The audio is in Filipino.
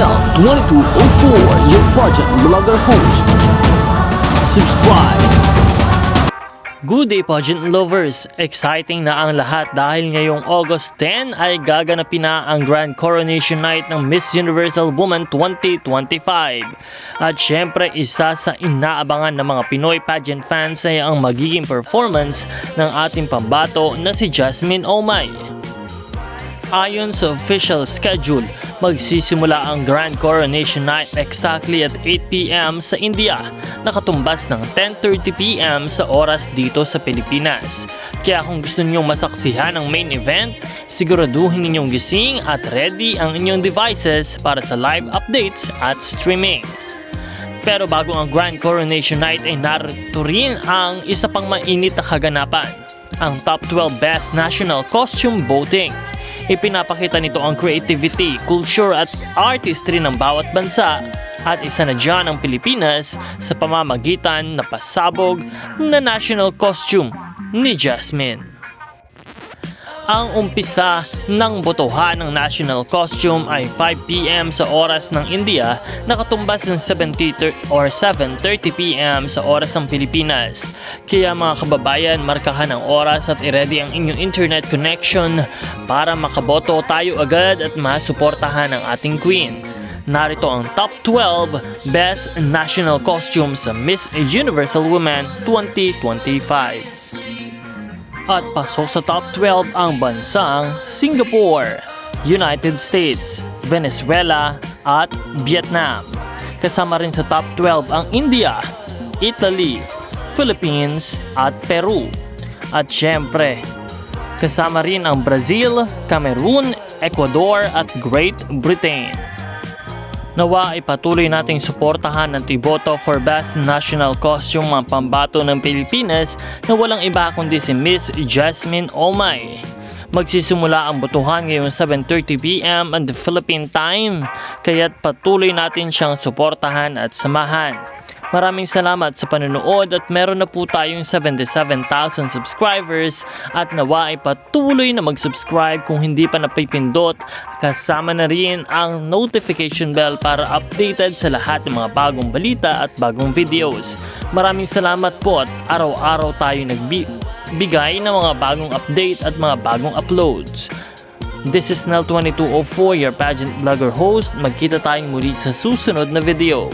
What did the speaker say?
SNL2204, your pageant blogger host. Subscribe! Good day pageant lovers! Exciting na ang lahat dahil ngayong August 10 ay gaganapin na ang Grand Coronation Night ng Miss Universal Woman 2025. At syempre isa sa inaabangan ng mga Pinoy pageant fans ay ang magiging performance ng ating pambato na si Jasmine Omay. Ayon sa official schedule, magsisimula ang Grand Coronation Night exactly at 8 p.m. sa India, nakatumbas ng 10:30 p.m. sa oras dito sa Pilipinas. Kaya kung gusto ninyong masaksihan ang main event, siguraduhin ninyong gising at ready ang inyong devices para sa live updates at streaming. Pero bago ang Grand Coronation Night ay narito rin ang isa pang mainit na kaganapan, ang Top 12 Best National Costume Voting. Ipinapakita nito ang creativity, culture at artistry ng bawat bansa at isa na dyan ang Pilipinas sa pamamagitan na pasabog na national costume ni Jasmine. Ang umpisa ng botohan ng national costume ay 5 p.m. sa oras ng India, nakatumbas ng 7:30 p.m. sa oras ng Pilipinas. Kaya mga kababayan, markahan ang oras at i-ready ang inyong internet connection para makaboto tayo agad at masuportahan ang ating queen. Narito ang Top 12 Best National Costumes sa Miss Universal Woman 2025. At pasok sa top 12 ang bansang Singapore, United States, Venezuela at Vietnam. Kasama rin sa top 12 ang India, Italy, Philippines at Peru. At syempre, kasama rin ang Brazil, Cameroon, Ecuador at Great Britain. Nawa ay patuloy nating suportahan ang Tiboto for Best National Costume ang pambato ng Pilipinas na walang iba kundi si Miss Jasmine Omay. Magsisimula ang botohan ngayong 7:30 p.m. at the Philippine time, kaya't patuloy natin siyang suportahan at samahan. Maraming salamat sa panonood at meron na po tayong 77,000 subscribers at nawa ay patuloy na mag-subscribe kung hindi pa napipindot. Kasama na rin ang notification bell para updated sa lahat ng mga bagong balita at bagong videos. Maraming salamat po at araw-araw tayo nagbigay ng mga bagong update at mga bagong uploads. This is SNL2204, your pageant blogger host. Magkita tayong muli sa susunod na video.